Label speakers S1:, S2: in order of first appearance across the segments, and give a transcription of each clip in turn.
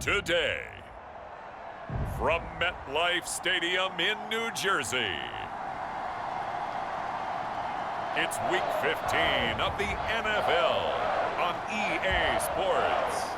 S1: today. From MetLife Stadium in New Jersey, it's Week 15 of the NFL on EA Sports.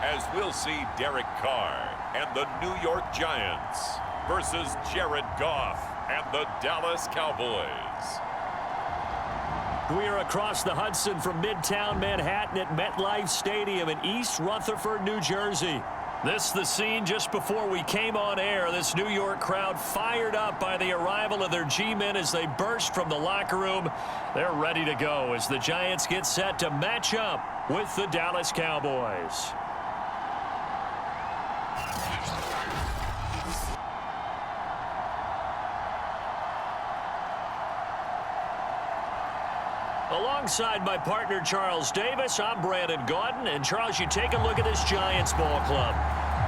S1: As we'll see Derek Carr and the New York Giants versus Jared Goff and the Dallas Cowboys.
S2: We are across the Hudson from Midtown Manhattan at MetLife Stadium in East Rutherford, New Jersey. This is the scene just before we came on air. This New York crowd fired up by the arrival of their G-men as they burst from the locker room. They're ready to go as the Giants get set to match up with the Dallas Cowboys. Alongside my partner, Charles Davis, I'm Brandon Gordon. And, Charles, you take a look at this Giants ball club.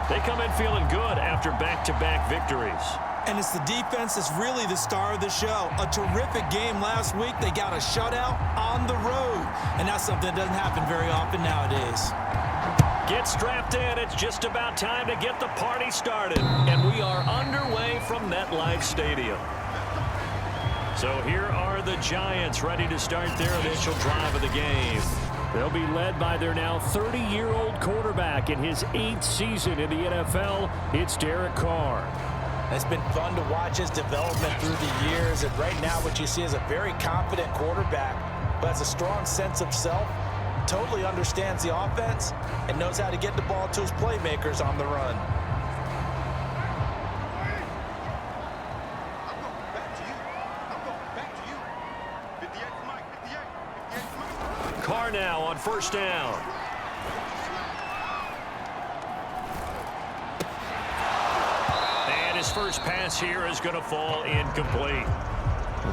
S2: They come in feeling good after back-to-back victories.
S3: And it's the defense that's really the star of the show. A terrific game last week. They got a shutout on the road. And that's something that doesn't happen very often nowadays.
S2: Get strapped in. It's just about time to get the party started. And we are underway from MetLife Stadium. So here are the Giants ready to start their initial drive of the game. They'll be led by their now 30-year-old quarterback in his 8th season in the NFL. It's Derek Carr.
S3: It's been fun to watch his development through the years. And right now what you see is a very confident quarterback who has a strong sense of self, totally understands the offense, and knows how to get the ball to his playmakers on the run.
S2: Carr now on first down. And his first pass here is going to fall incomplete.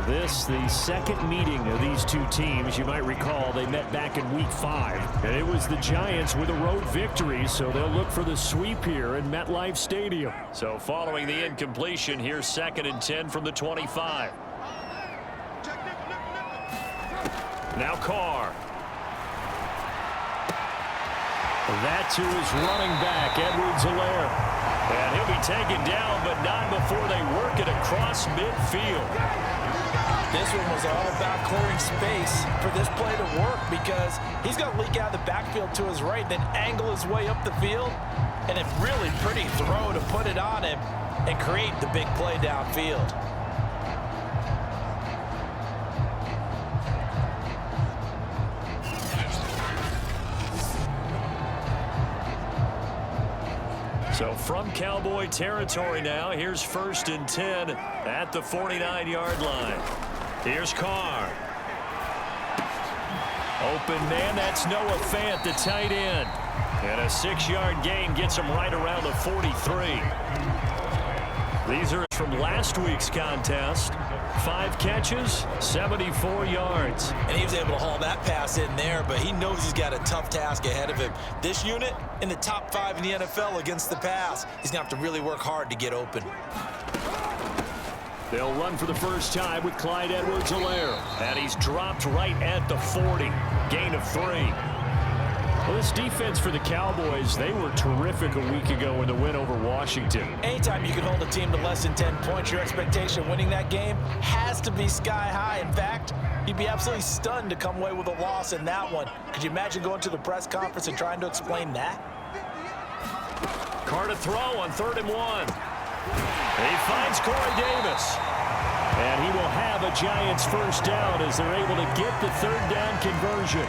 S2: This, the second meeting of these two teams. You might recall they met back in Week 5. And it was the Giants with a road victory, so they'll look for the sweep here in MetLife Stadium. So following the incompletion, here's 2nd and 10 from the 25. Now Carr. That to his running back, Edwards-Helaire. And he'll be taken down, but not before they work it across midfield.
S3: This one was all about clearing space for this play to work because he's going to leak out of the backfield to his right, then angle his way up the field. And a really pretty throw to put it on him and create the big play downfield.
S2: So from Cowboy territory now, here's 1st and 10 at the 49-yard line. Here's Carr. Open man, that's Noah Fant, the tight end. And a 6-yard gain gets him right around the 43. These are from last week's contest. 5 catches, 74 yards.
S3: And he was able to haul that pass in there, but he knows he's got a tough task ahead of him. This unit in the top 5 in the NFL against the pass. He's going to have to really work hard to get open.
S2: They'll run for the first time with Clyde Edwards-Helaire. And he's dropped right at the 40. Gain of 3. Well, this defense for the Cowboys, they were terrific a week ago in the win over Washington.
S3: Anytime you can hold a team to less than 10 points, your expectation winning that game has to be sky high. In fact, you'd be absolutely stunned to come away with a loss in that one. Could you imagine going to the press conference and trying to explain that?
S2: Carr to throw on 3rd and 1. He finds Corey Davis. And he will have a Giants first down as they're able to get the 3rd down conversion.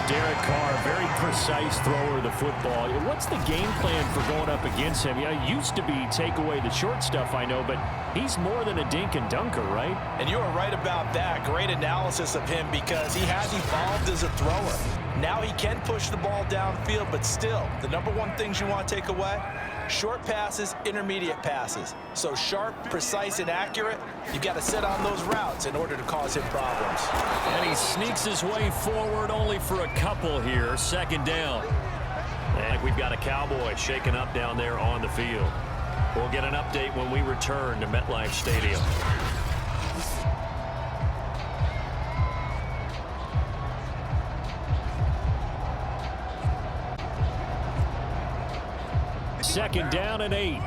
S2: Derek Carr, very precise thrower of the football. What's the game plan for going up against him? It used to be take away the short stuff, I know, but he's more than a dink and dunker, right?
S3: And you are right about that. Great analysis of him because he has evolved as a thrower. Now he can push the ball downfield, but still, the number one things you want to take away, short passes, intermediate passes. So sharp, precise, and accurate, you got to sit on those routes in order to cause him problems.
S2: And he sneaks his way forward only for a couple here. Second down. And we've got a Cowboy shaking up down there on the field. We'll get an update when we return to MetLife Stadium. Second down and 8.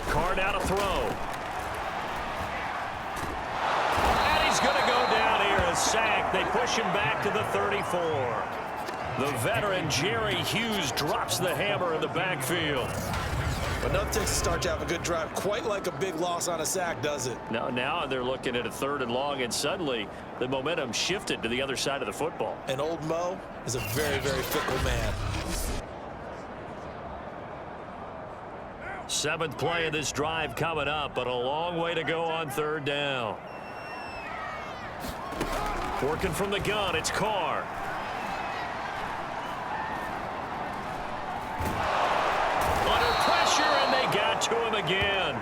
S2: Card out to throw. And he's going to go down here, a sack. They push him back to the 34. The veteran Jerry Hughes drops the hammer in the backfield.
S3: But nothing takes a start to have a good drive, quite like a big loss on a sack, does it?
S2: No, now they're looking at a 3rd and long, and suddenly the momentum shifted to the other side of the football.
S3: And old Mo is a very, very fickle man.
S2: 7th play of this drive coming up, but a long way to go on 3rd down. Working from the gun, it's Carr. To him again.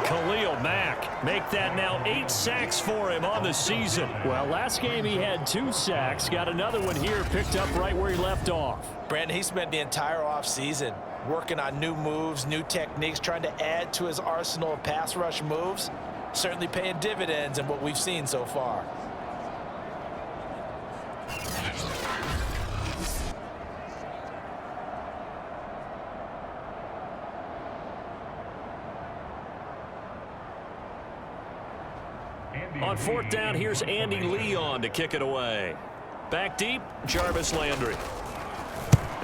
S2: Khalil Mack make that now 8 sacks for him on the season. Well, last game he had 2 sacks. Got another one here picked up right where he left off.
S3: Brandon, he spent the entire offseason working on new moves, new techniques, trying to add to his arsenal of pass rush moves. Certainly paying dividends in what we've seen so far.
S2: On 4th down, here's Andy Leon to kick it away. Back deep, Jarvis Landry.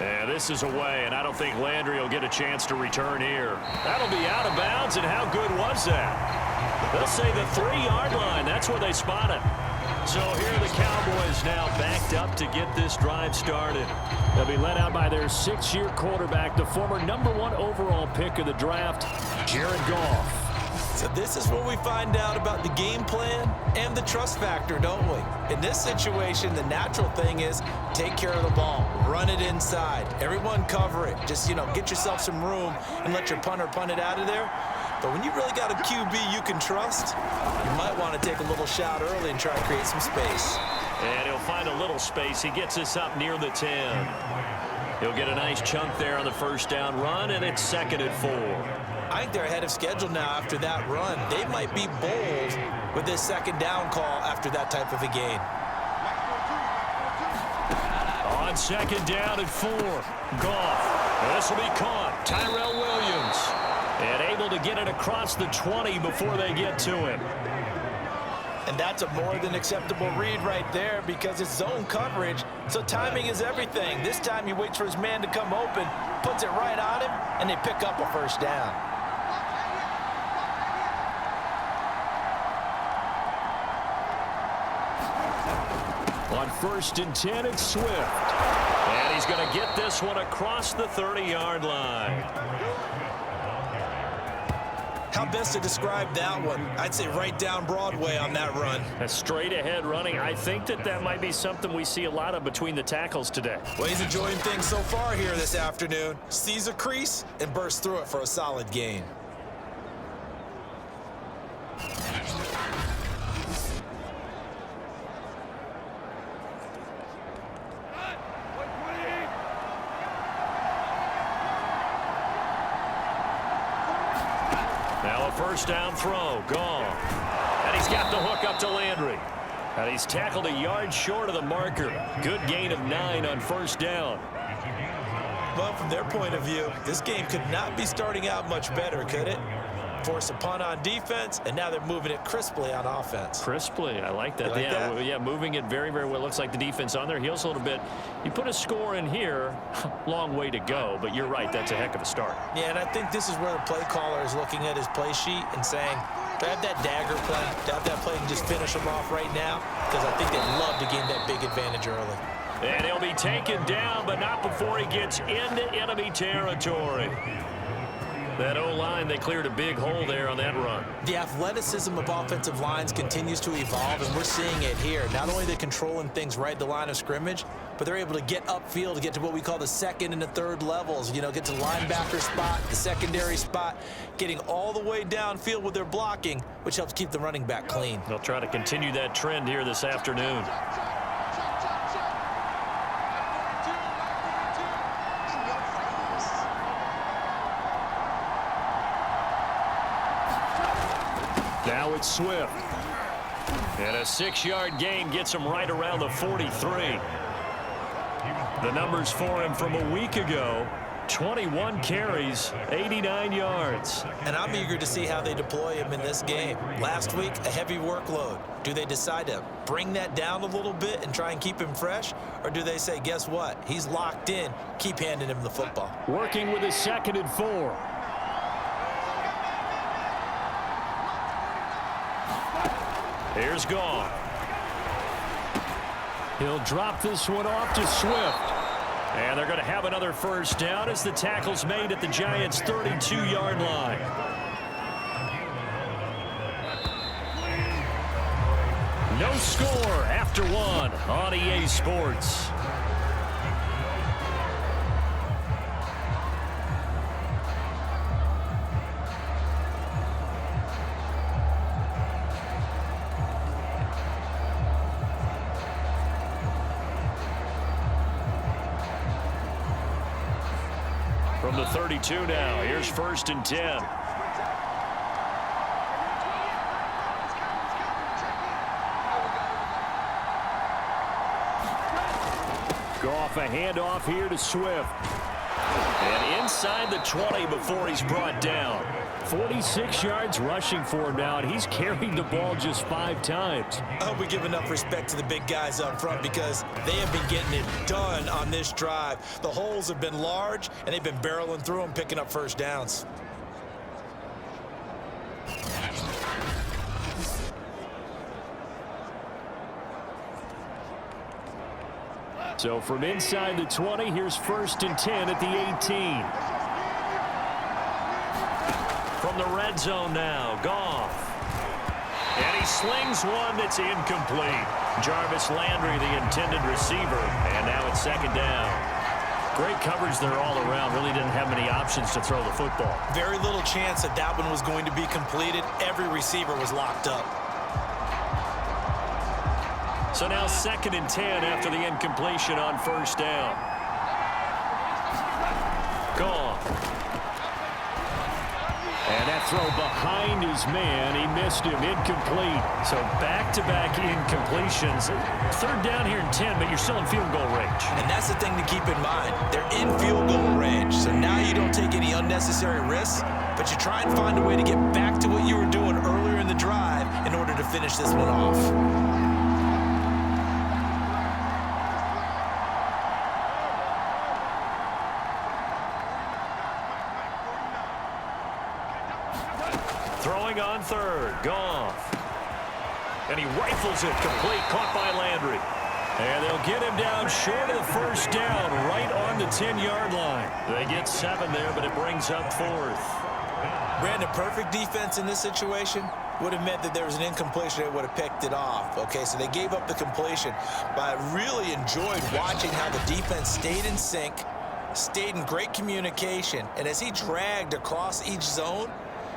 S2: And this is away, and I don't think Landry will get a chance to return here. That'll be out of bounds, and how good was that? They'll say the 3-yard line. That's where they spot it. So here are the Cowboys now backed up to get this drive started. They'll be led out by their 6-year quarterback, the former #1 overall pick of the draft, Jared Goff.
S3: So this is where we find out about the game plan and the trust factor, don't we? In this situation, the natural thing is take care of the ball, run it inside, everyone cover it. Just, get yourself some room and let your punter punt it out of there. But when you really got a QB you can trust, you might want to take a little shot early and try to create some space.
S2: And he'll find a little space. He gets us up near the 10. He'll get a nice chunk there on the 1st down run, and it's 2nd and 4.
S3: I think they're ahead of schedule now after that run. They might be bold with this 2nd down call after that type of a gain.
S2: On 2nd down and 4, Goff. This will be caught. Tyrell Williams. And able to get it across the 20 before they get to him.
S3: And that's a more than acceptable read right there because it's zone coverage, so timing is everything. This time he waits for his man to come open, puts it right on him, and they pick up a 1st down.
S2: On 1st and 10, it's Swift. And he's going to get this one across the 30-yard line.
S3: How best to describe that one? I'd say right down Broadway on that run.
S2: A straight-ahead running. I think that might be something we see a lot of between the tackles today.
S3: Well, he's enjoying things so far here this afternoon. Sees a crease and bursts through it for a solid gain.
S2: Now a 1st down throw, gone. And he's got the hook up to Landry. And he's tackled a yard short of the marker. Good gain of 9 on 1st down.
S3: Well, from their point of view, this game could not be starting out much better, could it? Force a punt on defense, and now they're moving it crisply on offense.
S2: Crisply, I like that.
S3: Like that?
S2: Yeah, moving it very, very well. Looks like the defense on their heels a little bit. You put a score in here, long way to go, but you're right, that's a heck of a start.
S3: Yeah, and I think this is where the play caller is looking at his play sheet and saying, to have that dagger play, to have that play and just finish them off right now, because I think they'd love to gain that big advantage early.
S2: And he'll be taken down, but not before he gets into enemy territory. That O-line, they cleared a big hole there on that run.
S3: The athleticism of offensive lines continues to evolve, and we're seeing it here. Not only are they controlling things right at the line of scrimmage, but they're able to get upfield to get to what we call the second and the third levels. You know, get to the linebacker spot, the secondary spot, getting all the way downfield with their blocking, which helps keep the running back clean.
S2: They'll try to continue that trend here this afternoon. Now it's Swift. And a 6-yard gain gets him right around the 43. The numbers for him from a week ago: 21 carries, 89 yards.
S3: And I'm eager to see how they deploy him in this game. Last week, a heavy workload. Do they decide to bring that down a little bit and try and keep him fresh? Or do they say, guess what? He's locked in. Keep handing him the football.
S2: Working with his 2nd and 4. Here's Goff. He'll drop this one off to Swift. And they're going to have another first down as the tackle's made at the Giants' 32-yard line. No score after 1 on EA Sports. From the 32 now, here's 1st and 10. Goff, a handoff here to Swift. And inside the 20 before he's brought down. 46 yards rushing for him now, and he's carried the ball just 5 times.
S3: I hope we give enough respect to the big guys up front because they have been getting it done on this drive. The holes have been large, and they've been barreling through them, picking up first downs.
S2: So from inside the 20, here's 1st and 10 at the 18. From the red zone now, Goff. And he slings one that's incomplete. Jarvis Landry, the intended receiver, and now it's 2nd down. Great coverage there all around. Really didn't have many options to throw the football.
S3: Very little chance that that one was going to be completed. Every receiver was locked up.
S2: So now 2nd and 10 after the incompletion on 1st down. Goff. And that throw behind his man, he missed him, incomplete. So back-to-back incompletions. 3rd down here and 10, but you're still in field goal range.
S3: And that's the thing to keep in mind. They're in field goal range, so now you don't take any unnecessary risks, but you try and find a way to get back to what you were doing earlier in the drive in order to finish this one off.
S2: Throwing on 3rd, Goff. And he rifles it complete, caught by Landry. And they'll get him down short of the first down, right on the 10-yard line. They get 7 there, but it brings up 4th.
S3: Brandon, perfect defense in this situation would have meant that there was an incompletion. They would have picked it off. Okay, so they gave up the completion. But I really enjoyed watching how the defense stayed in sync, stayed in great communication. And as he dragged across each zone,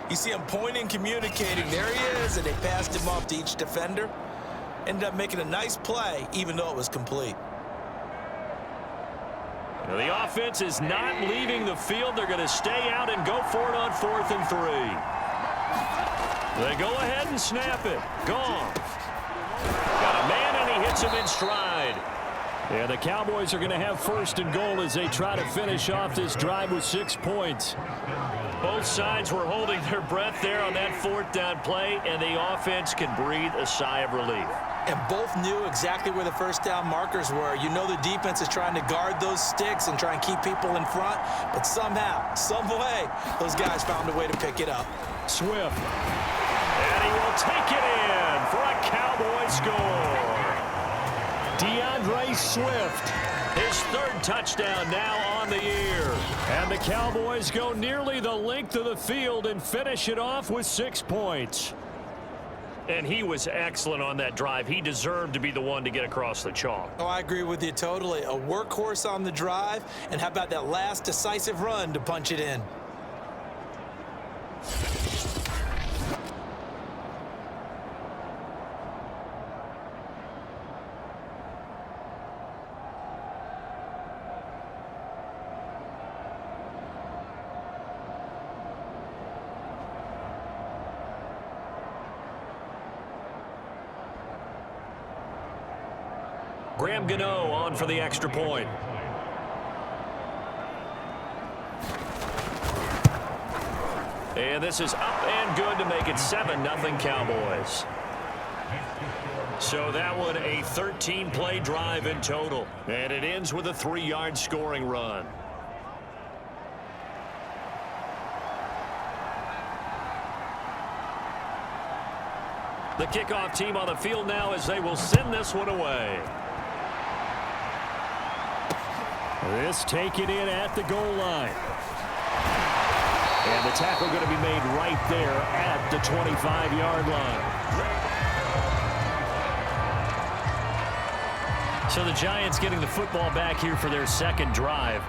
S3: you see him pointing, communicating. There he is, and they passed him off to each defender. Ended up making a nice play, even though it was complete.
S2: Now the offense is not leaving the field. They're going to stay out and go for it on 4th and 3. They go ahead and snap it. Goff. Got a man, and he hits him in stride. Yeah, the Cowboys are going to have 1st and goal as they try to finish off this drive with 6 points. Both sides were holding their breath there on that 4th down play, and the offense can breathe a sigh of relief.
S3: And both knew exactly where the first down markers were. You know the defense is trying to guard those sticks and try and keep people in front, but somehow, some way, those guys found a way to pick it up.
S2: Swift. And he will take it in for a Cowboy score. DeAndre Swift. His third touchdown now on the year. And the Cowboys go nearly the length of the field and finish it off with 6 points. And he was excellent on that drive. He deserved to be the one to get across the chalk.
S3: Oh, I agree with you totally. A workhorse on the drive. And how about that last decisive run to punch it in?
S2: Graham Gano on for the extra point. And this is up and good to make it 7-0 Cowboys. So that one a 13-play drive in total. And it ends with a 3-yard scoring run. The kickoff team on the field now as they will send this one away. This taken in at the goal line. And the tackle going to be made right there at the 25-yard line. So the Giants getting the football back here for their second drive.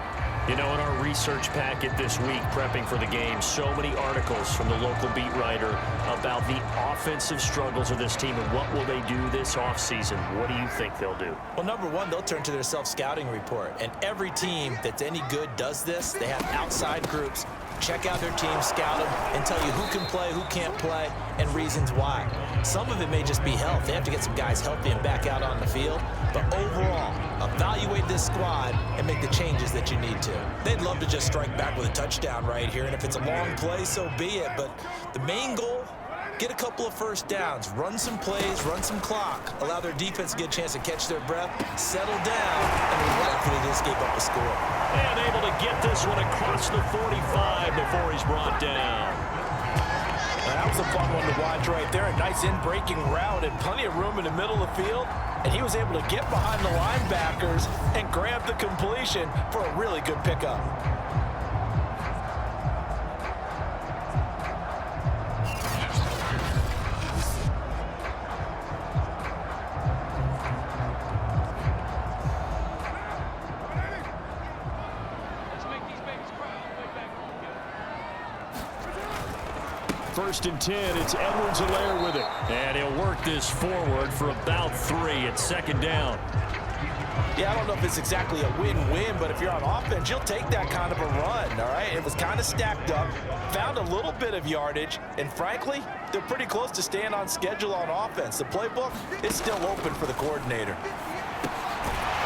S2: You know, in our research packet this week, prepping for the game, so many articles from the local beat writer about the offensive struggles of this team and what will they do this offseason. What do you think they'll do?
S3: Well, number one, they'll turn to their self-scouting report. And every team that's any good does this. They have outside groups. Check out their team, scout them, and tell you who can play, who can't play, and reasons why. Some of it may just be health. They have to get some guys healthy and back out on the field. But overall, evaluate this squad and make the changes that you need to. They'd love to just strike back with a touchdown right here, and if it's a long play, so be it. But the main goal, get a couple of first downs, run some plays, run some clock, allow their defense to get a chance to catch their breath, settle down, and hopefully they escape up a score.
S2: And able to get this one across the 45 before he's brought down.
S3: That was a fun one to watch right there. A nice in-breaking route and plenty of room in the middle of the field. And he was able to get behind the linebackers and grab the completion for a really good pickup.
S2: First and 10, it's Edwards-Helaire with it. And he'll work this forward for about 3 at second down.
S3: Yeah, I don't know if it's exactly a win-win, but if you're on offense, you'll take that kind of a run, all right? It was kind of stacked up, found a little bit of yardage, and frankly, they're pretty close to staying on schedule on offense. The playbook is still open for the coordinator.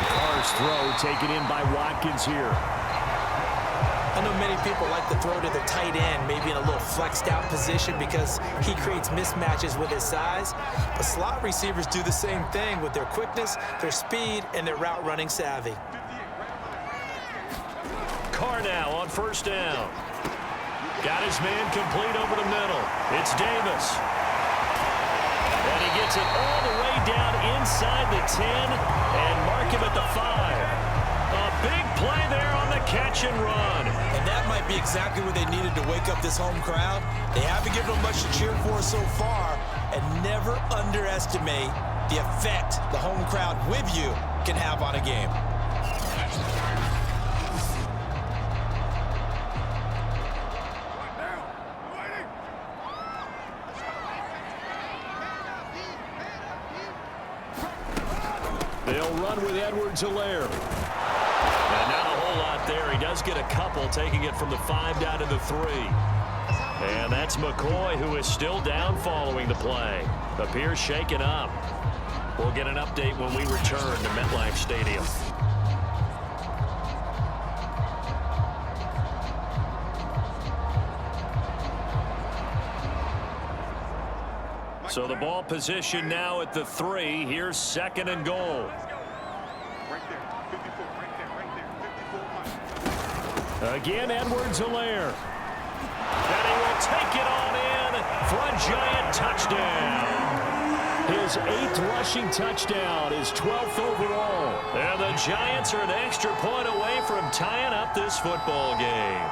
S2: Carr's throw taken in by Watkins here.
S3: I know many people like to throw to the tight end, maybe in a little flexed out position because he creates mismatches with his size. But slot receivers do the same thing with their quickness, their speed, and their route running savvy.
S2: Carr now on first down. Got his man complete over the middle. It's Davis. And he gets it all the way down inside the 10 and mark him at the 5. A big play there on the catch and run.
S3: And that might be exactly what they needed to wake up this home crowd. They haven't given them much to cheer for so far, and never underestimate the effect the home crowd with you can have on a game.
S2: They'll run with Edwards-Helaire. And not a whole lot there. He does get a couple, taking it from the 5 down to the 3. And that's McCoy, who is still down following the play. Appears shaken up. We'll get an update when we return to MetLife Stadium. So the ball position now at the 3. Here's second and goal. Again, Edwards-Helaire. And he will take it on in for a Giant touchdown. His 8th rushing touchdown, his 12th overall. And the Giants are an extra point away from tying up this football game.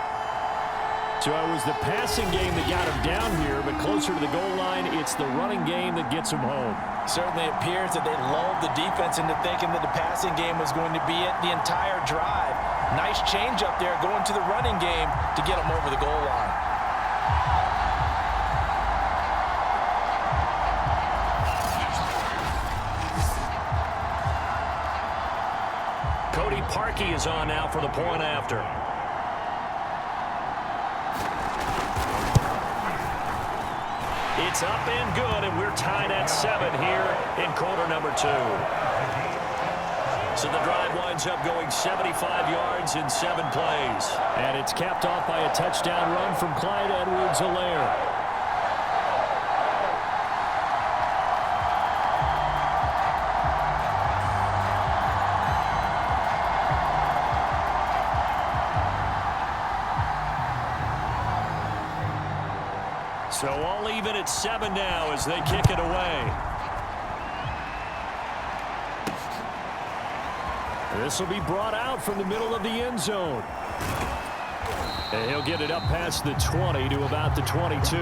S2: So it was the passing game that got him down here, but closer to the goal line, it's the running game that gets him home.
S3: Certainly appears that they lulled the defense into thinking that the passing game was going to be it the entire drive. Nice change up there going to the running game to get him over the goal line.
S2: Cody Parkey is on now for the point after. It's up and good, and we're tied at 7 here in quarter number 2. So the drive winds up going 75 yards in 7 plays. And it's capped off by a touchdown run from Clyde Edwards-Helaire. So all even at 7 now as they kick it away. This will be brought out from the middle of the end zone. And he'll get it up past the 20 to about the 22.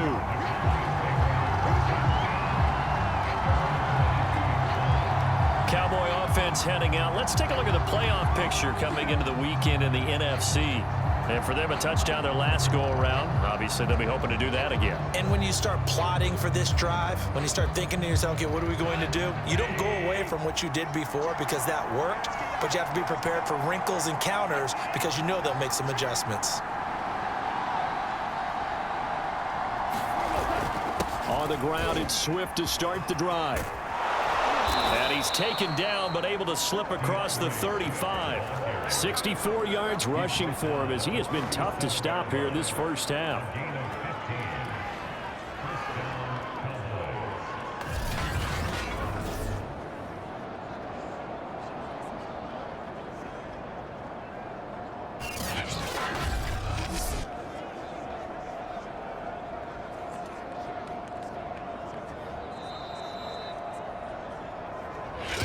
S2: Cowboy offense heading out. Let's take a look at the playoff picture coming into the weekend in the NFC. And for them, a touchdown their last go-around. Obviously, they'll be hoping to do that again.
S3: And when you start plotting for this drive, when you start thinking to yourself, okay, what are we going to do? You don't go away from what you did before because that worked, but you have to be prepared for wrinkles and counters because you know they'll make some adjustments.
S2: On the ground, it's Swift to start the drive. And he's taken down, but able to slip across the 35. 64 yards rushing for him as he has been tough to stop here this first half.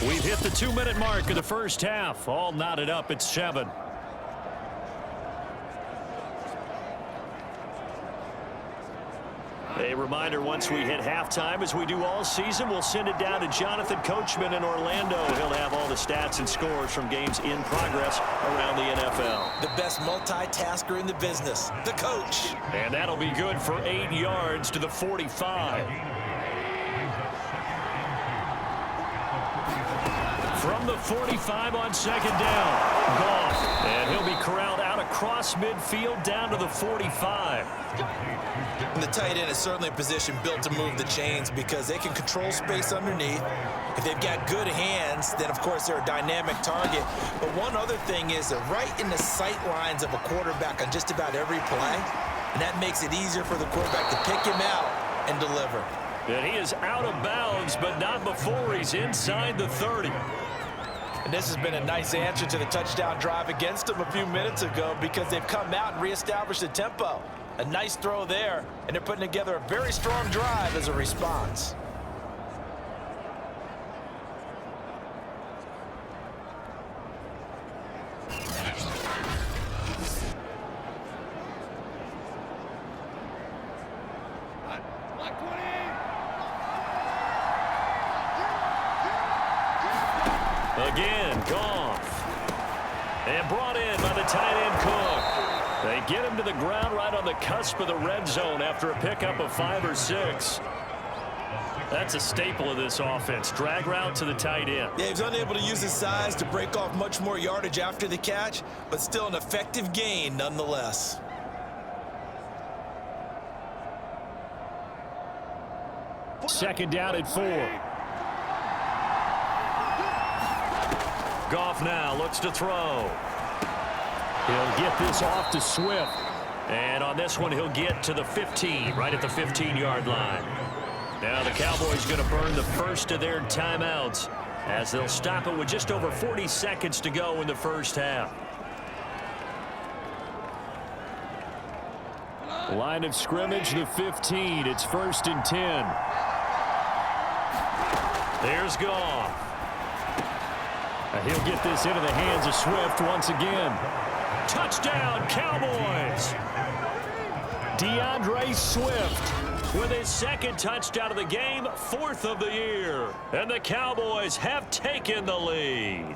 S2: We've hit the 2-minute mark of the first half. All knotted up at 7. A reminder, once we hit halftime, as we do all season, we'll send it down to Jonathan Coachman in Orlando. He'll have all the stats and scores from games in progress around the NFL.
S3: The best multitasker in the business, the coach.
S2: And that'll be good for 8 yards to the 45. From the 45 on second down, Goff. And he'll be corralled out across midfield down to the 45.
S3: And the tight end is certainly a position built to move the chains because they can control space underneath. If they've got good hands, then, of course, they're a dynamic target. But one other thing is they're right in the sight lines of a quarterback on just about every play. And that makes it easier for the quarterback to pick him out and deliver.
S2: And he is out of bounds, but not before he's inside the 30.
S3: And this has been a nice answer to the touchdown drive against them a few minutes ago because they've come out and reestablished the tempo. A nice throw there, and they're putting together a very strong drive as a response.
S2: Again, Goff. And brought in by the tight end Cook. They get him to the ground right on the cusp of the red zone after a pickup of 5 or 6. That's a staple of this offense. Drag route to the tight end.
S3: Yeah, he's unable to use his size to break off much more yardage after the catch, but still an effective gain nonetheless.
S2: Second down at 4. Goff now looks to throw. He'll get this off to Swift. And on this one, he'll get to the 15, right at the 15-yard line. Now the Cowboys going to burn the first of their timeouts as they'll stop it with just over 40 seconds to go in the first half. Line of scrimmage, the 15. It's 1st and 10. There's Goff. He'll get this into the hands of Swift once again. Touchdown, Cowboys! DeAndre Swift with his second touchdown of the game, 4th of the year. And the Cowboys have taken the lead.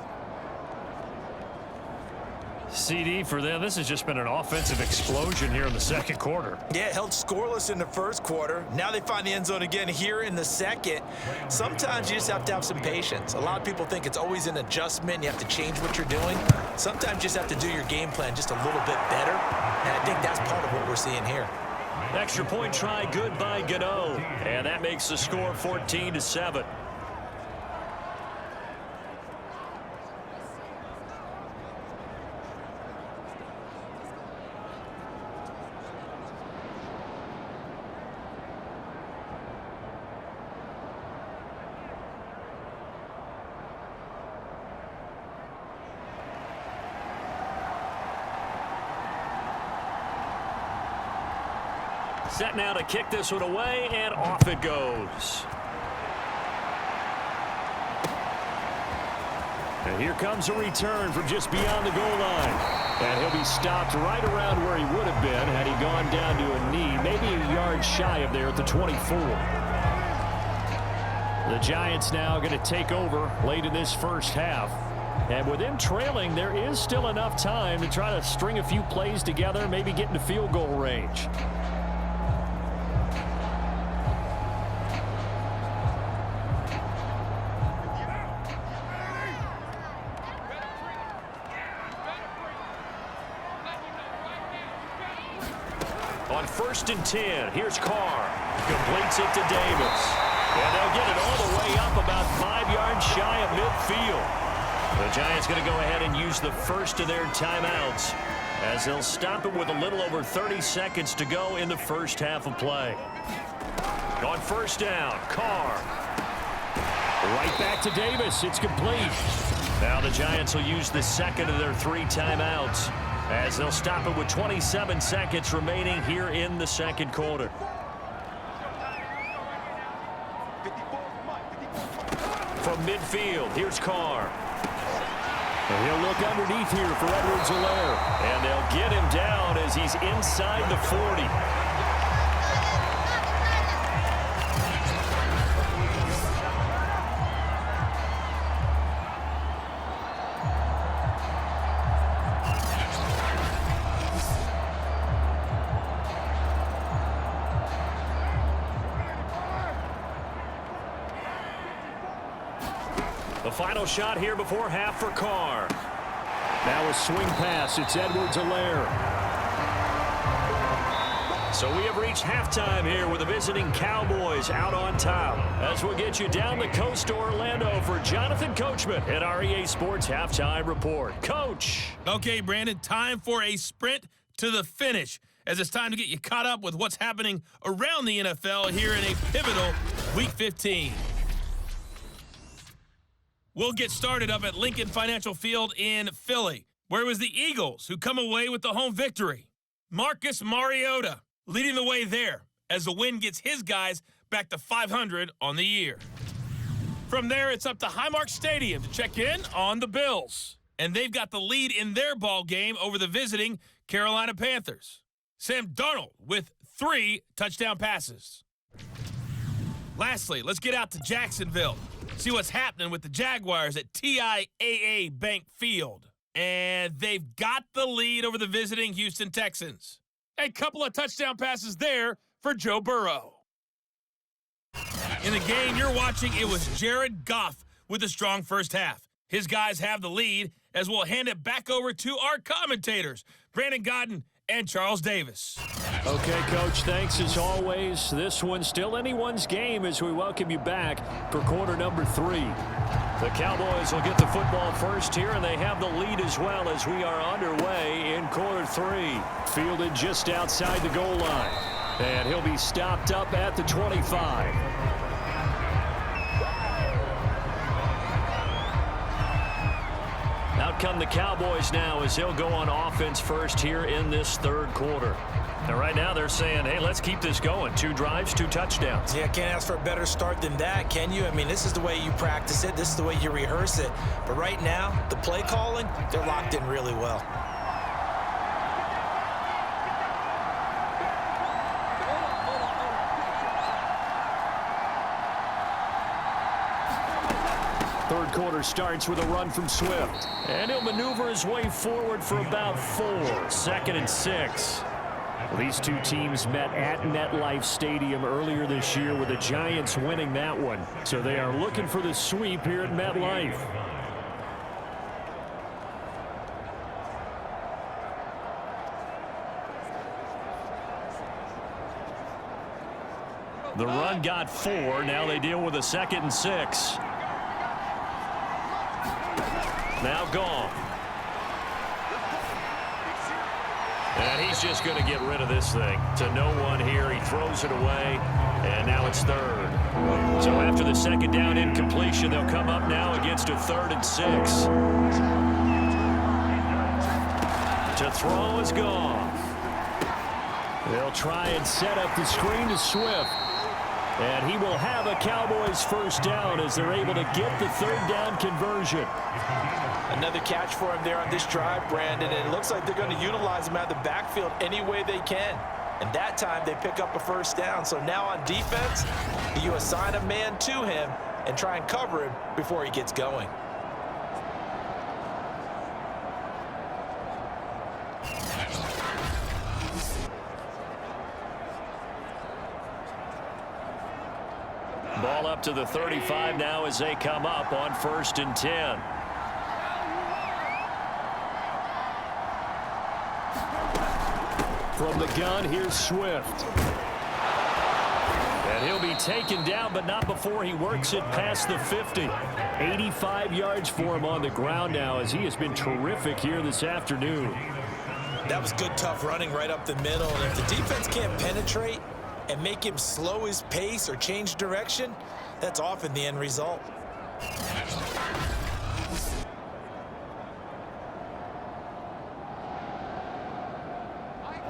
S2: CD for them, this has just been an offensive explosion here in the second quarter.
S3: Yeah, held scoreless in the first quarter. Now they find the end zone again here in the second. Sometimes you just have to have some patience. A lot of people think it's always an adjustment. You have to change what you're doing. Sometimes you just have to do your game plan just a little bit better. And I think that's part of what we're seeing here.
S2: Extra point try good by Gano. And that makes the score 14-7. Set now to kick this one away, and off it goes. And here comes a return from just beyond the goal line. And he'll be stopped right around where he would have been had he gone down to a knee, maybe a yard shy of there at the 24. The Giants now going to take over late in this first half. And with them trailing, there is still enough time to try to string a few plays together, maybe get into field goal range. On 1st and 10, here's Carr. Completes it to Davis. And they'll get it all the way up about 5 yards shy of midfield. The Giants going to go ahead and use the first of their timeouts as they'll stop it with a little over 30 seconds to go in the first half of play. On 1st down, Carr. Right back to Davis. It's complete. Now the Giants will use the second of their 3 timeouts as they'll stop it with 27 seconds remaining here in the second quarter. From midfield, here's Carr. And he'll look underneath here for Edwards-Helaire. And they'll get him down as he's inside the 40. The final shot here before half for Carr. Now a swing pass. It's Edwards-Helaire. So we have reached halftime here with the visiting Cowboys out on top. As we'll get you down the coast to Orlando for Jonathan Coachman at our EA Sports Halftime Report. Coach.
S4: Okay, Brandon, time for a sprint to the finish, as it's time to get you caught up with what's happening around the NFL here in a pivotal Week 15. We'll get started up at Lincoln Financial Field in Philly, where it was the Eagles who come away with the home victory. Marcus Mariota leading the way there as the win gets his guys back to 500 on the year. From there, it's up to Highmark Stadium to check in on the Bills. And they've got the lead in their ball game over the visiting Carolina Panthers. Sam Darnold with 3 touchdown passes. Lastly, let's get out to Jacksonville. See what's happening with the Jaguars at TIAA Bank Field. And they've got the lead over the visiting Houston Texans. A couple of touchdown passes there for Joe Burrow. In the game you're watching, it was Jared Goff with a strong first half. His guys have the lead as we'll hand it back over to our commentators, Brandon Godden and Charles Davis.
S2: Okay, Coach, thanks as always. This one's still anyone's game as we welcome you back for quarter number 3. The Cowboys will get the football first here, and they have the lead as well as we are underway in quarter 3. Fielded just outside the goal line, and he'll be stopped up at the 25. Now out come the Cowboys now as they'll go on offense first here in this third quarter. And right now they're saying, hey, let's keep this going. 2 drives, 2 touchdowns.
S3: Yeah, can't ask for a better start than that, can you? I mean, this is the way you practice it. This is the way you rehearse it. But right now, the play calling, they're locked in really well.
S2: Third quarter starts with a run from Swift. And he'll maneuver his way forward for about 4. 2nd and 6. These two teams met at MetLife Stadium earlier this year with the Giants winning that one. So they are looking for the sweep here at MetLife. The run got 4. Now they deal with a 2nd and 6. Now gone. And he's just going to get rid of this thing. To no one here. He throws it away. And now it's 3rd. So after the 2nd down incompletion, they'll come up now against a 3rd and 6. To throw is gone. They'll try and set up the screen to Swift. And he will have a Cowboys first down as they're able to get the 3rd down conversion.
S3: Another catch for him there on this drive, Brandon, and it looks like they're going to utilize him out of the backfield any way they can. And that time they pick up a first down. So now on defense, you assign a man to him and try and cover him before he gets going.
S2: Ball up to the 35 now as they come up on 1st and 10. From the gun, here's Swift. And he'll be taken down, but not before he works it past the 50. 85 yards for him on the ground now as he has been terrific here this afternoon.
S3: That was good, tough running right up the middle. And if the defense can't penetrate and make him slow his pace or change direction, that's often the end result.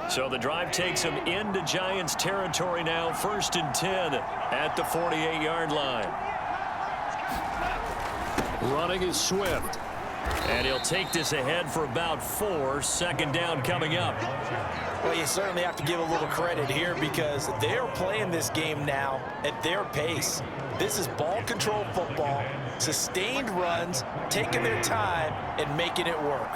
S2: So the drive takes him into Giants territory now. 1st and 10 at the 48-yard line. Running is Swift. And he'll take this ahead for about 4. 2nd down coming up.
S3: Well, you certainly have to give a little credit here because they're playing this game now at their pace. This is ball control football, sustained runs, taking their time and making it work.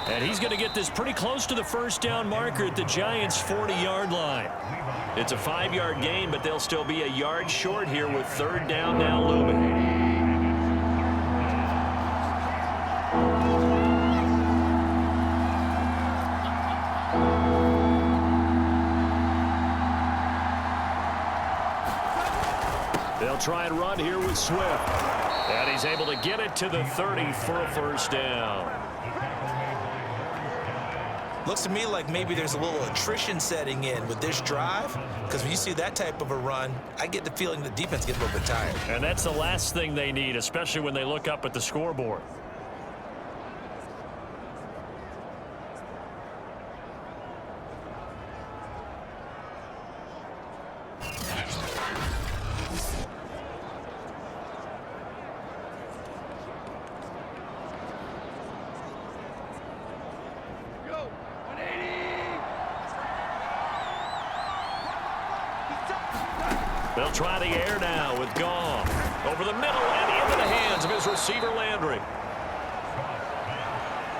S2: And he's going to get this pretty close to the first down marker at the Giants' 40-yard line. It's a 5-yard gain, but they'll still be a yard short here with 3rd down now looming. They'll try and run here with Swift. And he's able to get it to the 30 for a first down.
S3: Looks to me like maybe there's a little attrition setting in with this drive, because when you see that type of a run, I get the feeling the defense gets a little bit tired.
S2: And that's the last thing they need, especially when they look up at the scoreboard. They'll try the air now with Goff. Over the middle and into the hands of his receiver, Landry.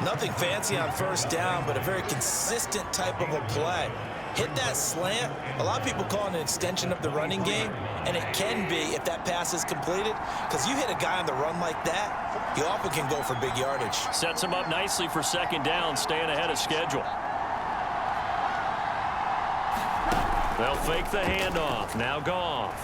S3: Nothing fancy on first down, but a very consistent type of a play. Hit that slant. A lot of people call it an extension of the running game, and it can be if that pass is completed, because you hit a guy on the run like that, he often can go for big yardage.
S2: Sets him up nicely for 2nd down, staying ahead of schedule. They'll fake the handoff. Now Goff.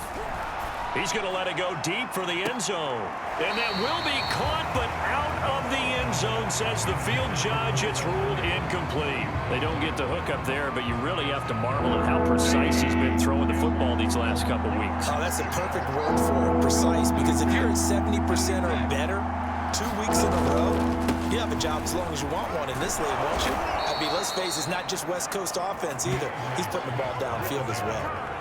S2: He's going to let it go deep for the end zone. And that will be caught, but out of the end zone, says the field judge. It's ruled incomplete. They don't get the hook up there, but you really have to marvel at how precise he's been throwing the football these last couple weeks.
S3: Oh, that's a perfect word for it, precise, because if you're at 70% or better 2 weeks in a row, you have a job as long as you want one in this league, won't you? I mean, let's face it, it's not just West Coast offense either. He's putting the ball downfield as well.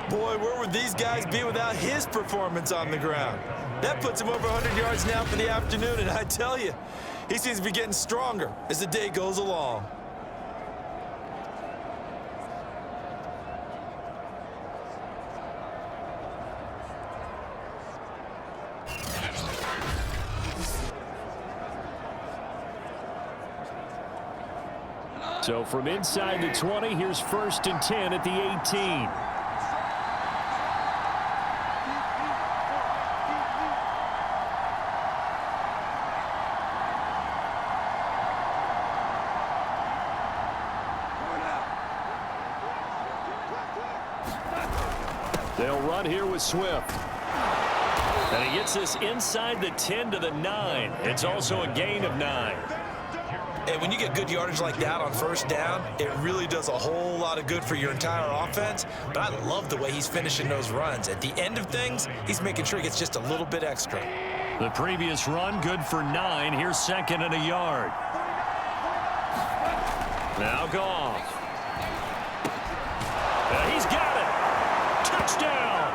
S3: Boy, where would these guys be without his performance on the ground? That puts him over 100 yards now for the afternoon, and I tell you, he seems to be getting stronger as the day goes along.
S2: So from inside the 20, here's 1st and 10 at the 18. They'll run here with Swift. And he gets this inside the 10 to the 9. It's also a gain of 9.
S3: And when you get good yardage like that on 1st down, it really does a whole lot of good for your entire offense. But I love the way he's finishing those runs. At the end of things, he's making sure he gets just a little bit extra.
S2: The previous run, good for 9. Here's 2nd and a yard. Now Goff. He's got it. Touchdown.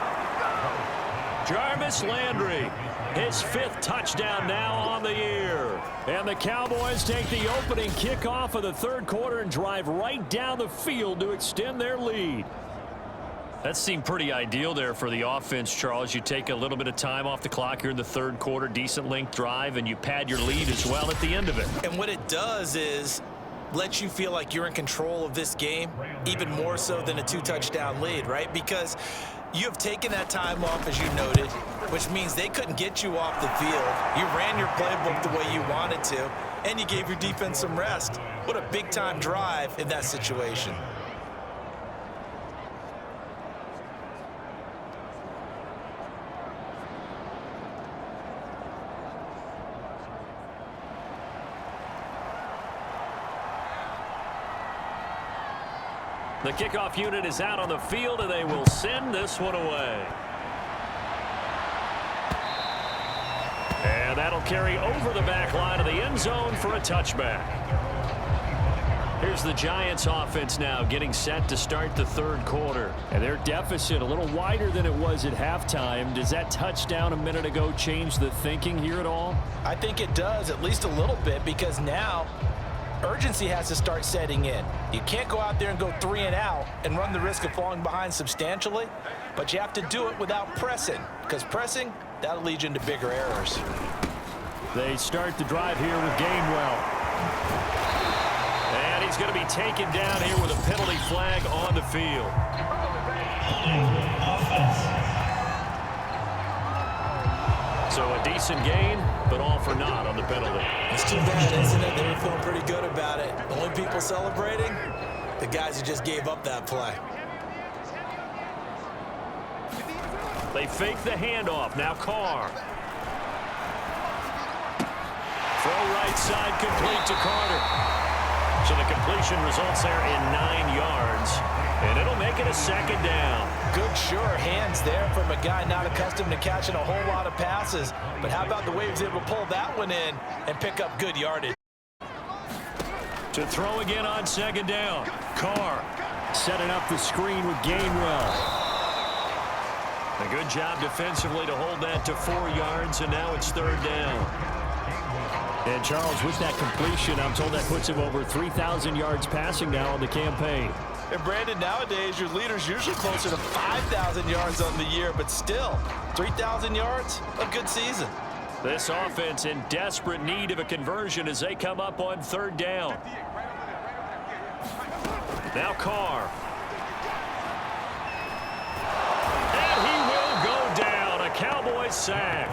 S2: Jarvis Landry. His 5th touchdown now on the year. And the Cowboys take the opening kickoff of the 3rd quarter and drive right down the field to extend their lead. That seemed pretty ideal there for the offense, Charles. You take a little bit of time off the clock here in the 3rd quarter, decent length drive, and you pad your lead as well at the end of it.
S3: And what it does is let you feel like you're in control of this game, even more so than a 2-touchdown lead, right? Because you have taken that time off, as you noted, which means they couldn't get you off the field. You ran your playbook the way you wanted to, and you gave your defense some rest. What a big-time drive in that situation.
S2: The kickoff unit is out on the field, and they will send this one away. And that'll carry over the back line of the end zone for a touchback. Here's the Giants offense now getting set to start the 3rd quarter. And their deficit a little wider than it was at halftime. Does that touchdown a minute ago change the thinking here at all?
S3: I think it does, at least a little bit, because now urgency has to start setting in. You can't go out there and go 3 and out and run the risk of falling behind substantially, but you have to do it without pressing, because pressing, that'll lead you into bigger errors.
S2: They start the drive here with Gainwell. And he's going to be taken down here with a penalty flag on the field. So a decent gain, but all for naught on the penalty.
S3: It's too bad, isn't it? They were feeling pretty good about it. The only people celebrating, the guys who just gave up that play.
S2: They fake the handoff. Now Carr. Throw right side complete to Carter. So the completion results there in 9 yards. And it'll make it a 2nd down.
S3: Good, sure hands there from a guy not accustomed to catching a whole lot of passes. But how about the way he was able to pull that one in and pick up good yardage?
S2: To throw again on 2nd down. Carr setting up the screen with Gainwell. A good job defensively to hold that to 4 yards, and now it's 3rd down. And Charles, with that completion, I'm told that puts him over 3,000 yards passing now on the campaign.
S3: And Brandon, nowadays your leader's usually closer to 5,000 yards on the year, but still, 3,000 yards, a good season.
S2: This offense in desperate need of a conversion as they come up on 3rd down. Now Carr. And he will go down. A Cowboys sack.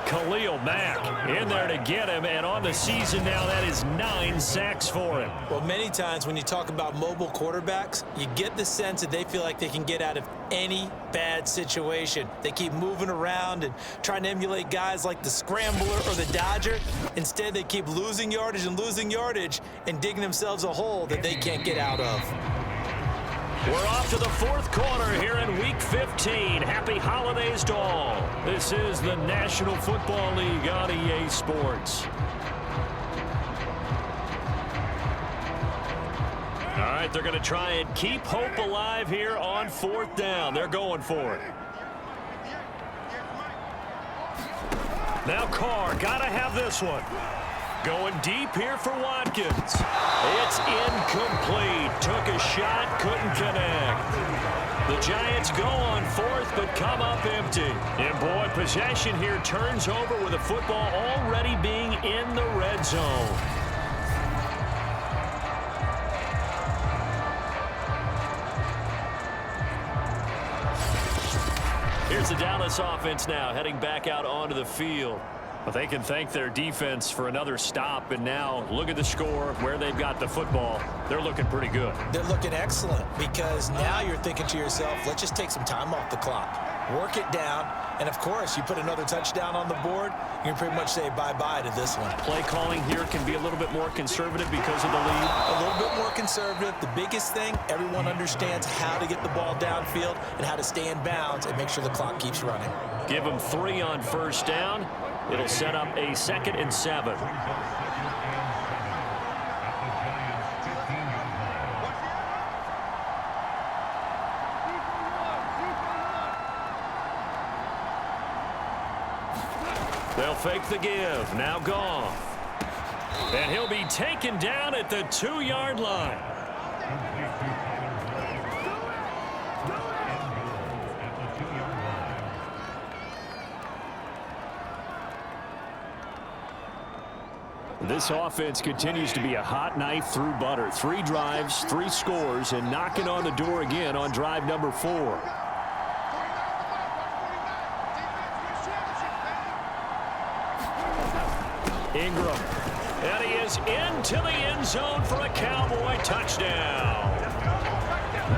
S2: Khalil Mack in there to get him, and on the season now, that is 9 sacks for him.
S3: Well, many times when you talk about mobile quarterbacks, you get the sense that they feel like they can get out of any bad situation. They keep moving around and trying to emulate guys like the Scrambler or the Dodger. Instead, they keep losing yardage and digging themselves a hole that they can't get out of.
S2: We're off to the fourth quarter here in Week 15. Happy holidays to all. This is the National Football League on EA Sports. All right, they're going to try and keep hope alive here on fourth down. They're going for it. Now Carr, got to have this one. Going deep here for Watkins. It's incomplete. Took a shot, couldn't connect. The Giants go on fourth, but come up empty. And boy, possession here turns over with the football already being in the red zone. Here's the Dallas offense now heading back out onto the field. Well, they can thank their defense for another stop, and now look at the score, where they've got the football. They're looking pretty good.
S3: They're looking excellent because now you're thinking to yourself, let's just take some time off the clock, work it down, and of course, you put another touchdown on the board, you can pretty much say bye-bye to this one.
S2: Play calling here can be a little bit more conservative because of the lead.
S3: A little bit more conservative. The biggest thing, everyone understands how to get the ball downfield and how to stay in bounds and make sure the clock keeps running.
S2: Give them 3 on first down. It'll set up a 2nd and 7. They'll fake the give. Now Goff. And he'll be taken down at the 2-yard line. This offense continues to be a hot knife through butter. 3 drives, 3 scores, and knocking on the door again on drive number 4. Ingram. And he is into the end zone for a Cowboy touchdown.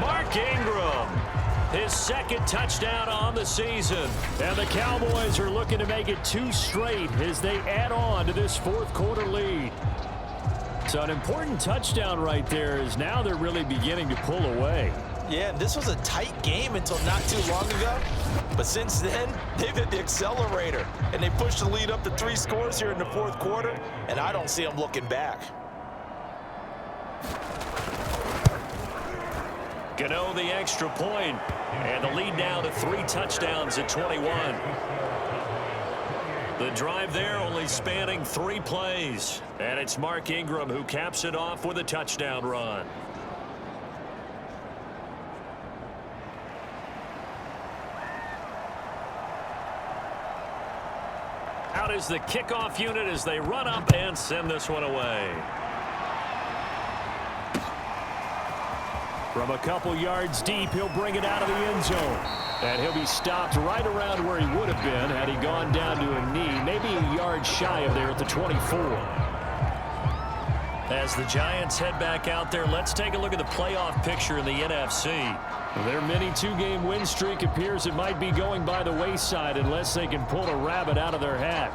S2: Mark Ingram. His 2nd touchdown on the season. And the Cowboys are looking to make it 2 straight as they add on to this 4th quarter lead. So an important touchdown right there is now they're really beginning to pull away.
S3: Yeah, this was a tight game until not too long ago. But since then, they've hit the accelerator. And they pushed the lead up to 3 scores here in the 4th quarter. And I don't see them looking back.
S2: Gano the extra point, and the lead now to 3 touchdowns at 21. The drive there only spanning 3 plays, and it's Mark Ingram who caps it off with a touchdown run. Out is the kickoff unit as they run up and send this one away. From a couple yards deep, he'll bring it out of the end zone. And he'll be stopped right around where he would have been had he gone down to a knee, maybe a yard shy of there at the 24. As the Giants head back out there, let's take a look at the playoff picture in the NFC. Their mini 2-game win streak appears it might be going by the wayside unless they can pull a rabbit out of their hat.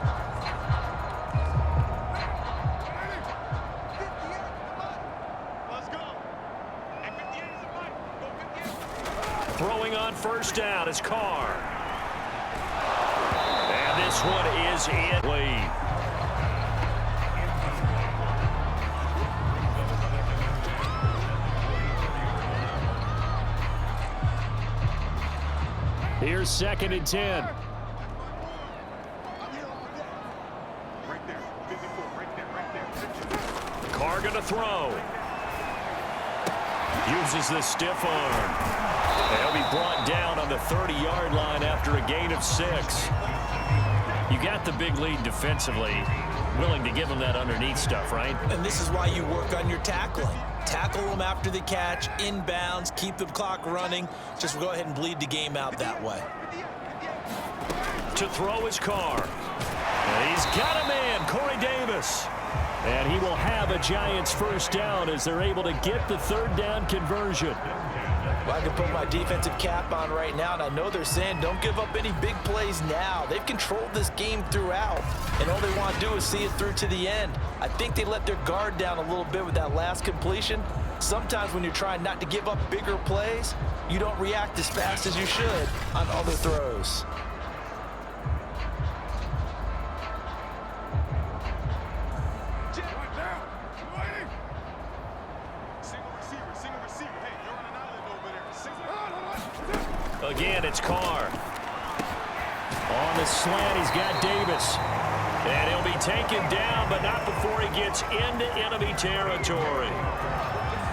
S2: Throwing on first down is Carr. And this one is in. Lead. Here's 2nd and 10. Carr gonna throw. Uses the stiff arm. They'll be brought down on the 30-yard line after a gain of 6. You got the big lead defensively. Willing to give them that underneath stuff, right?
S3: And this is why you work on your tackling. Tackle them after the catch, inbounds, keep the clock running. Just go ahead and bleed the game out that way.
S2: To throw is Carr. And he's got a man, Corey Davis. And he will have a Giants first down as they're able to get the third down conversion.
S3: Well, I can put my defensive cap on right now, and I know they're saying don't give up any big plays now. They've controlled this game throughout, and all they want to do is see it through to the end. I think they let their guard down a little bit with that last completion. Sometimes when you're trying not to give up bigger plays, you don't react as fast as you should on other throws.
S2: Again, it's Carr. On the slant, he's got Davis. And he'll be taken down, but not before he gets into enemy territory.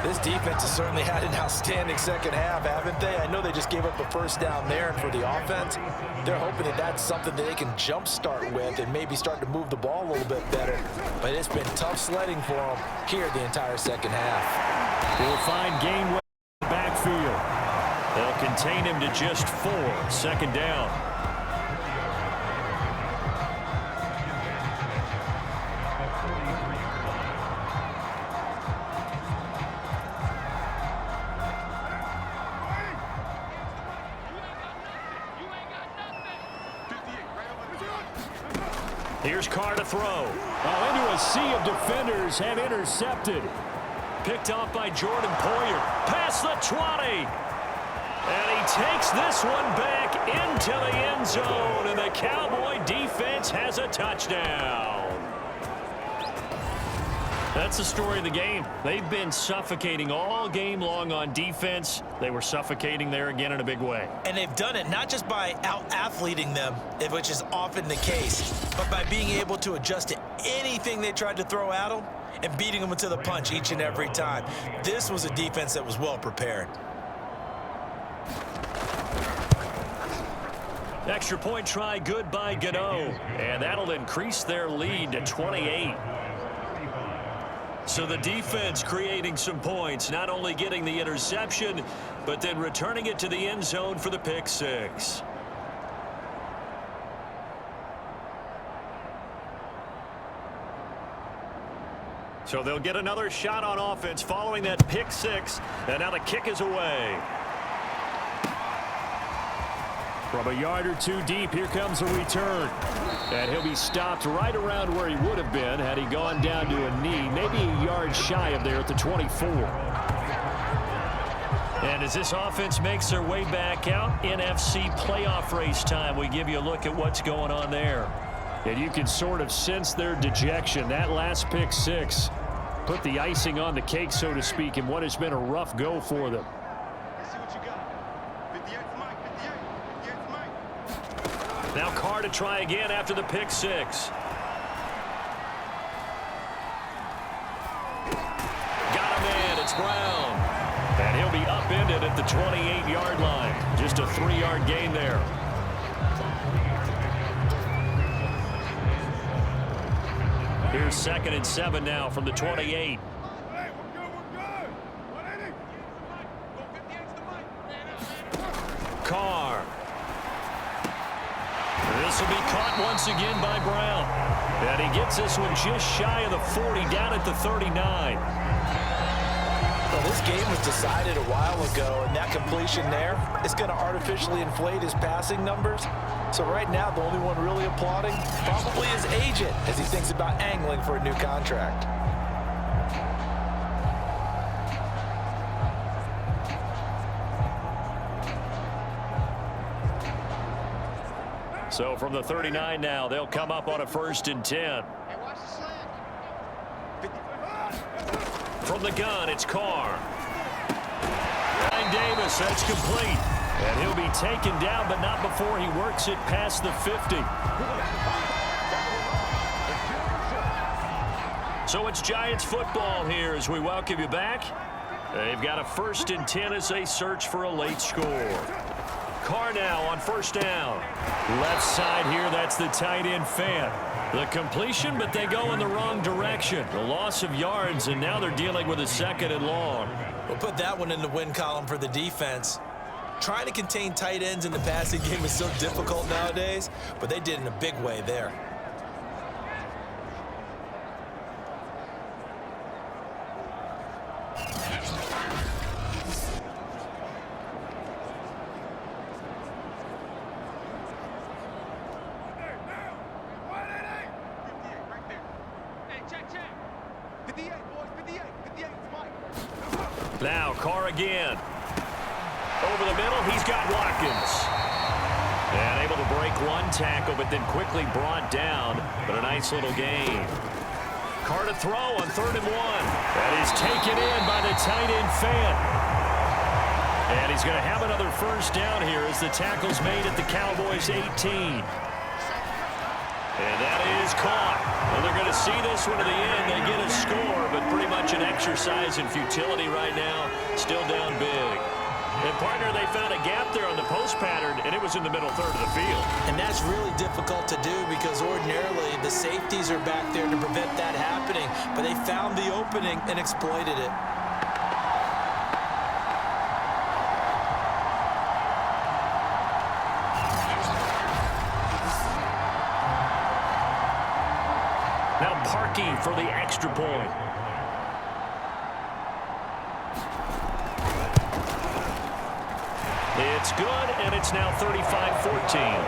S3: This defense has certainly had an outstanding second half, haven't they? I know they just gave up a first down there, and for the offense, they're hoping that that's something that they can jumpstart with and maybe start to move the ball a little bit better. But it's been tough sledding for them here the entire second half.
S2: He'll find Gainwell in the backfield. They'll contain him to just 4. Second down. Here's Carr to throw. Oh, into a sea of defenders and intercepted. Picked off by Jordan Poyer. Past the 20. And he takes this one back into the end zone, and the Cowboy defense has a touchdown. That's the story of the game. They've been suffocating all game long on defense. They were suffocating there again in a big way.
S3: And they've done it not just by out-athleting them, which is often the case, but by being able to adjust to anything they tried to throw at them and beating them to the punch each and every time. This was a defense that was well prepared.
S2: Extra point try good by Gano, and that'll increase their lead to 28. So the defense creating some points, not only getting the interception, but then returning it to the end zone for the pick six. So they'll get another shot on offense following that pick six, and now the kick is away. From a yard or two deep, here comes a return. And he'll be stopped right around where he would have been had he gone down to a knee, maybe a yard shy of there at the 24. And as this offense makes their way back out, NFC playoff race time, we give you a look at what's going on there. And you can sort of sense their dejection. That last pick six put the icing on the cake, so to speak, in what has been a rough go for them. Now Carr to try again after the pick six. Got a man, it's Brown. And he'll be upended at the 28-yard line. Just a 3-yard gain there. Here's 2nd and 7 now from the 28. Carr. This will be caught once again by Brown. And he gets this one just shy of the 40, down at the 39.
S3: Well, this game was decided a while ago, and that completion there is going to artificially inflate his passing numbers. So right now, the only one really applauding probably his agent as he thinks about angling for a new contract.
S2: So from the 39 now, they'll come up on a 1st and 10. From the gun, it's Carr. Ryan Davis, that's complete. And he'll be taken down, but not before he works it past the 50. So it's Giants football here as we welcome you back. They've got a 1st and 10 as they search for a late score. Carr now on 1st down. Left side here, that's the tight end Fant. The completion, but they go in the wrong direction. The loss of yards, and now they're dealing with a 2nd and long.
S3: We'll put that one in the win column for the defense. Trying to contain tight ends in the passing game is so difficult nowadays, but they did in a big way there.
S2: Now Carr again. Over the middle, he's got Watkins. And able to break one tackle, but then quickly brought down. But a nice little gain. Carr to throw on 3rd and 1. That is taken in by the tight end Fant. And he's going to have another first down here as the tackle's made at the Cowboys 18. And that is caught. Well, they're going to see this one to the end. They get a score, but pretty much an exercise in futility right now. Still down big. And, partner, they found a gap there on the post pattern, and it was in the middle third of the field.
S3: And that's really difficult to do because ordinarily the safeties are back there to prevent that happening. But they found the opening and exploited it.
S2: Now Parkey for the extra point. It's good, and it's now 35-14.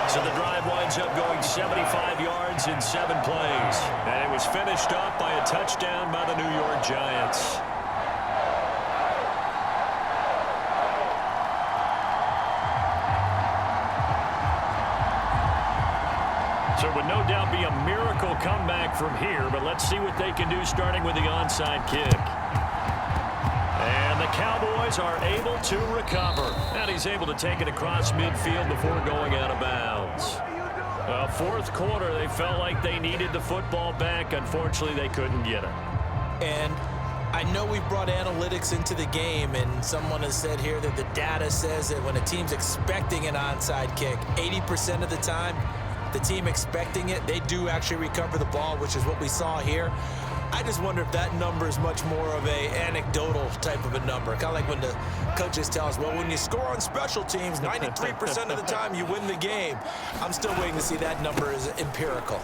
S2: So the drive winds up going 75 yards in 7 plays. And it was finished off by a touchdown by the New York Giants. So it would no doubt be a miracle comeback from here, but let's see what they can do starting with the onside kick. And the Cowboys are able to recover. And he's able to take it across midfield before going out of bounds. Fourth quarter, they felt like they needed the football back. Unfortunately, they couldn't get it.
S3: And I know we've brought analytics into the game, and someone has said here that the data says that when a team's expecting an onside kick, 80% of the time, the team expecting it, they do actually recover the ball, which is what we saw here. I just wonder if that number is much more of a anecdotal type of a number. Kind of like when the coaches tell us, well, when you score on special teams, 93% of the time you win the game. I'm still waiting to see that number is empirical.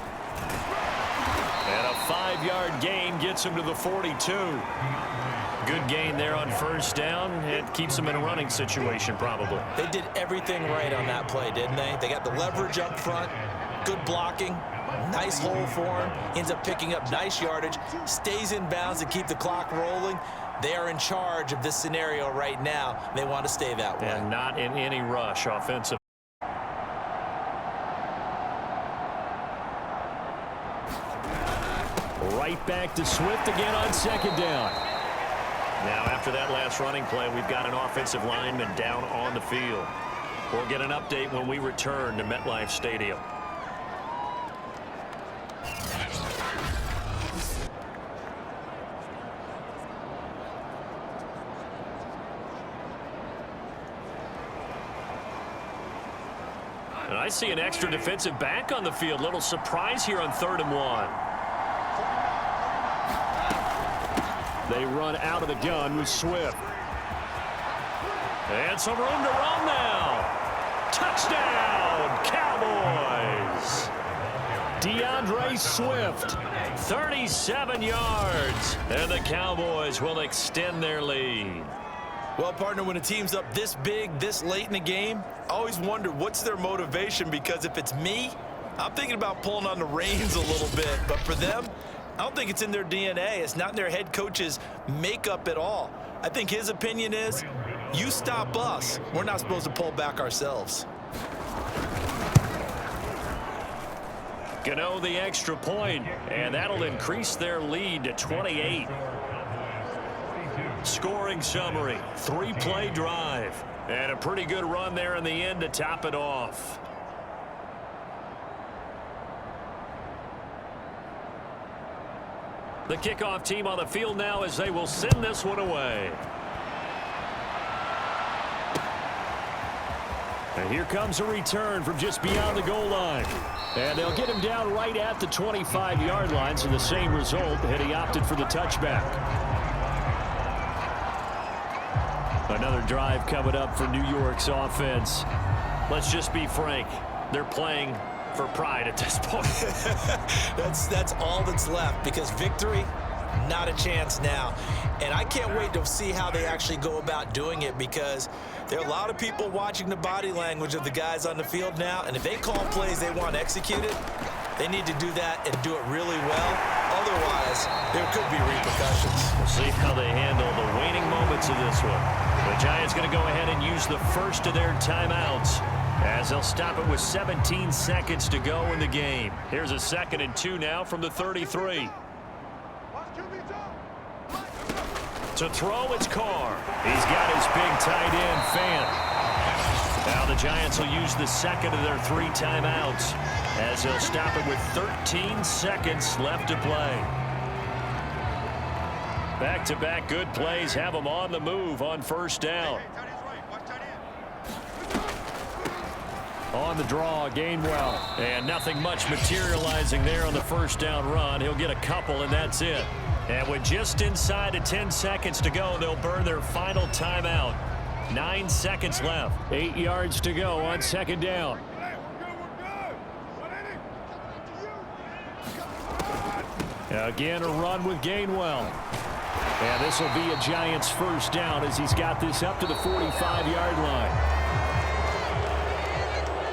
S2: And a 5-yard gain gets him to the 42. Good gain there on first down. It keeps them in a running situation, probably.
S3: They did everything right on that play, didn't they? They got the leverage up front, good blocking, nice hole for him. Ends up picking up nice yardage, stays in bounds to keep the clock rolling. They are in charge of this scenario right now. They want to stay that way.
S2: And not in any rush offensively. Right back to Swift again on second down. Now, after that last running play, we've got an offensive lineman down on the field. We'll get an update when we return to MetLife Stadium. And I see an extra defensive back on the field. Little surprise here on 3rd and 1. They run out of the gun with Swift. And some room to run now. Touchdown, Cowboys. DeAndre Swift, 37 yards. And the Cowboys will extend their lead.
S3: Well, partner, when a team's up this big, this late in the game, I always wonder what's their motivation, because if it's me, I'm thinking about pulling on the reins a little bit. But for them, I don't think it's in their DNA. It's not in their head coach's makeup at all. I think his opinion is, you stop us, we're not supposed to pull back ourselves.
S2: Gano the extra point, and that'll increase their lead to 28. Scoring summary, 3-play drive, and a pretty good run there in the end to top it off. The kickoff team on the field now as they will send this one away. And here comes a return from just beyond the goal line. And they'll get him down right at the 25-yard line, so the same result had he opted for the touchback. Another drive coming up for New York's offense. Let's just be frank. They're playing for pride at this point.
S3: That's all that's left, because victory, not a chance now. And I can't wait to see how they actually go about doing it, because there are a lot of people watching the body language of the guys on the field now, and if they call plays they want executed, They need to do that and do it really well. Otherwise, there could be repercussions.
S2: We'll see how they handle the waning moments of this one. The Giants going to go ahead and use the first of their timeouts as they'll stop it with 17 seconds to go in the game. Here's a 2nd and 2 now from the 33. To throw, it's Carr. He's got his big tight end, Fant. Now the Giants will use the 2nd of their 3 timeouts as they'll stop it with 13 seconds left to play. Back-to-back good plays have them on the move on 1st down. On the draw, Gainwell. And nothing much materializing there on the 1st down run. He'll get a couple, and that's it. And with just inside of 10 seconds to go, they'll burn their final timeout. 9 seconds left. 8 yards to go on 2nd down. Again, a run with Gainwell. And this will be a Giants 1st down as he's got this up to the 45-yard line.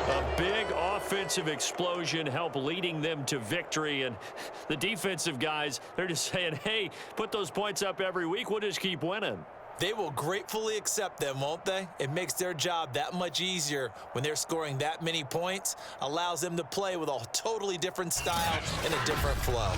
S2: A big offensive explosion helped leading them to victory. And the defensive guys, they're just saying, hey, put those points up every week. We'll just keep winning.
S3: They will gratefully accept them, won't they? It makes their job that much easier when they're scoring that many points. Allows them to play with a totally different style and a different flow.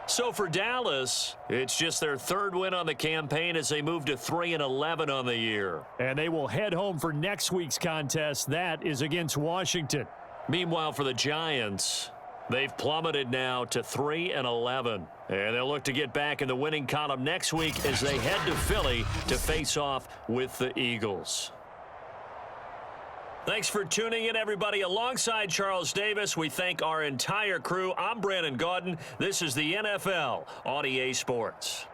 S2: So for Dallas, it's just their 3rd win on the campaign as they move to 3-11 on the year. And they will head home for next week's contest. That is against Washington. Meanwhile, for the Giants, they've plummeted now to 3-11. And they'll look to get back in the winning column next week as they head to Philly to face off with the Eagles. Thanks for tuning in, everybody. Alongside Charles Davis, we thank our entire crew. I'm Brandon Gaudin. This is the NFL on EA Sports.